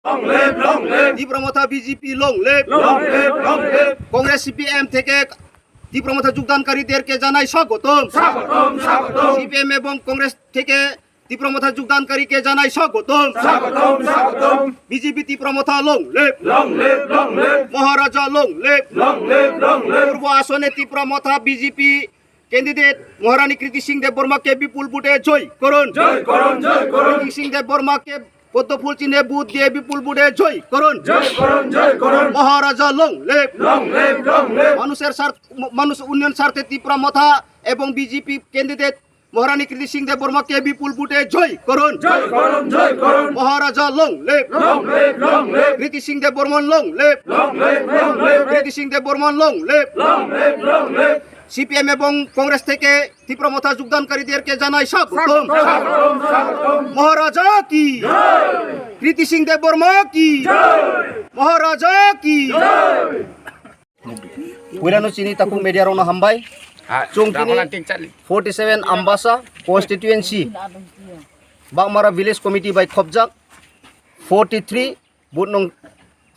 তীব্রমথা BJP লং লেভ Congress CPM থেকে তীব্রমথা যোগদানকারীদেরকে জানাই স্বাগতম। সিপিএম এবং কংগ্রেস থেকে তীব্রমথা যোগদানকারীকে জানাই স্বাগতম। বিজেপি তীব্রমথা লং লেভ মহারাজা লং লেভ পূর্ব আসনে তীব্রমথা বিজেপি ক্যান্ডিডেট মহারানী কৃতি সিং দেব বর্মাকে বিপুল ভোটে জয় করুন। কৃতি সিং দেব বর্মাকে পদ্ম ফুল চিহ্নে বুথ দিয়ে বিপুল ভোটে জয় করুন। মহারাজা লং লেভ মানুষ উন্নয়ন স্বার্থে তীব্রমথা এবং বিজেপি ক্যান্ডিডেট মহারানী কৃতি সিং দেব বর্মাকে বিপুল ভোটে জয় করুন। মহারাজা লং লেভ কৃতি সিং দেব বর্মন লং লেভ কৃতি সিং দেব বর্মন লং লেভ সিপিএম এবং কংগ্রেস থেকে তীব্রমথা যোগদানকারীদেরকে জানাই স্বাগতম। মহারাজা কি কৃতি সিং দেব বর্মা কি মহারাজা কি পুরানো চিনি তাকু মিডিয়া রওনা হামবাই চংকিনি 47 Ambassa constituency Bakmara village committee by Khobjak 43 Butnong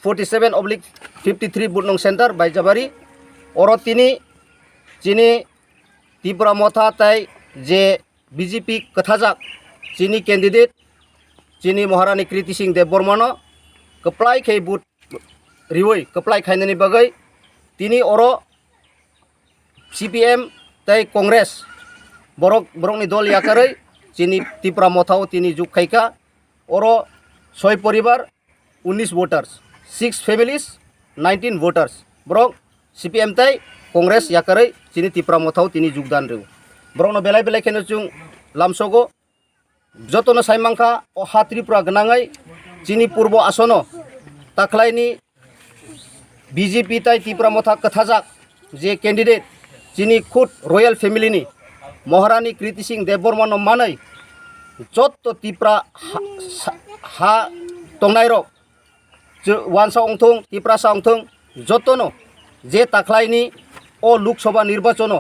47/53 Butnong center by Jabari Orotini Chini তীব্রমথা তাই যে বিজেপি কথাজাক চিনি ক্যান্ডিডেট চিনি মহারানী কৃতি সিং দেব বর্মানো কপ্লাই খাই বুট রিওই কপ্লাই খাইনানি বাগৈ তিনি অর সিপিএম তাই কংগ্রেস বরকনি দল ইয়াকাरै চিনি তীব্রমথাও তিনি যুগ খাইকা অর 6 পরিবার 19 ভোটার্স 6 ফ্যামিলিজ 19 ভোটার্স বরক সিপিএম তাই কংগ্রেস ইয়াকাरै চিনি তীব্রমথাও তিনি যোগদান রেউ বরকনো বেলাই বেলাই খেনে जों लामसगो जतनो साइमांखा ओ हात्रिपुरा गनाङै चिनि पूर्व आसन ताख्लायनि बीजेपी ताई तीब्रमथा कथाजाक जे कैंडिडेट चिनि खुद रॉयल फैमिलीनि महारानी कृति सिंह देव बर्मानो मानै जत तीब्रा हा तंनाय रक वानसा अंथों तीब्रासा अंथों जतनो जे ताख्लायनि ओ लोकसभा निर्वाचन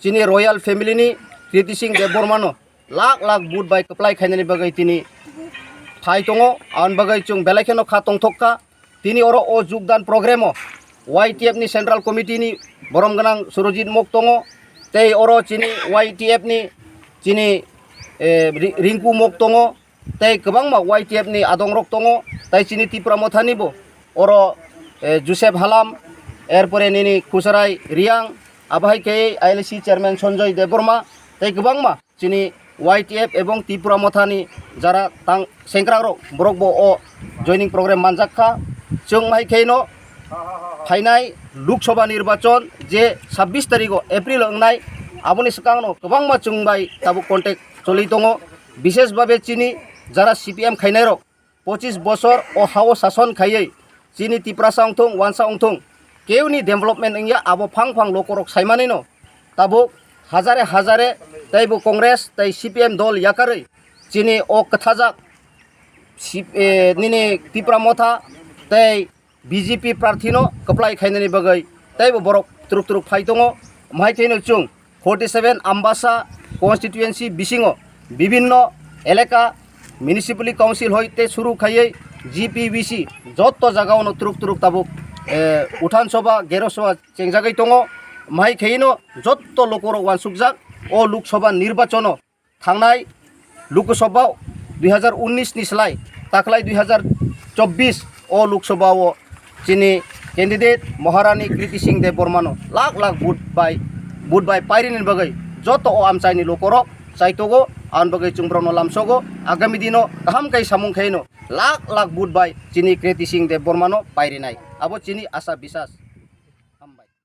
चिनि रॉयल फैमिलीनि कृति सिंह देव बर्मानो लाख लाख बुट बाय कप्लाई खाइनानि बागै तिनि थाइ दङ आन बागै जों बेलायखेनो खा तंथक्का तिनि अर ओ योगदान प्रोग्राम YTF नि सेंट्रल कमिटी नि बरम गनां सुरजित मक दङ तै अर चिनि YTF नि चिनि रिंकु मक दङ तै गोबां YTF नि आदंरक दङ तै चिनि তীব্রমথাनिबो अर जोसेफ हालाम एरपरे निनि खुसराय रियां आबाहाय के ILC चेयरमैन सन्जय देवबर्मा तै गोबां चिनि YTF एवं তীব্রমথাनि जारा तां सेंग्राग्रक बरकबो ओ जॉइनिंग प्रोग्राम मानजाखा जों माइखैनो फाइनाय लोकसभा निर्वाचन जे 26 तारिख एप्रिल अंगनाय आबोनि सिगांनो गोबां जोंबाय ताबो कन्टेक्ट चलि दङ विशेष भाबे चिनि जारा CPM खाइनायरक 25 बছर ओ हाव शासन खायै चिनि तीब्रासा अंथों वानसा अंथों केउनि डेभलपमेंट इंया आबो फां फां लोकरक साइमानिनो ताबो हाजारे हाजारे तैबो कांग्रेस तै CPM दल याकारै चिनि ओ कथाजाक निनि তীব্রমথা तै BJP प्रार्थीनो कप्लाई खाइनानि बागै तैबो बरक तुरुक तुरुक फाइ दङ माइथैनो जों 47 Ambassa constituency बिसिङो विभिन्न एलेका म्युनिसिपैलिटी काउन्सिल हयते शुरू खायै GPBC जत जागावनो तुरुक तुरुक ताबो उठान सभा गेरसभा चेंजागै दङ माइखैनो जत लोकरक वानसुकजाक ओ लोकसभा निर्वाचन थांनाय लोकसभा 2019 नि स्लाय ताख्लाय 2024 ओ लोकसभा ओ चिनि कैंडिडेट महारानी कृति सिंह देव बर्मानो लाख लाख बुट बाय पायरिनि बागै जत ओ आमचाइनि लोकरक साइतगो आन बागै चुंब्रनो लामसगो आगामी दिनो गाहाम कै सामुं खैनो लाख लाख बुट बाय चिनि कृति सिंह देव बर्मानो पायरिनाय आबो चिनि आशा विश्वास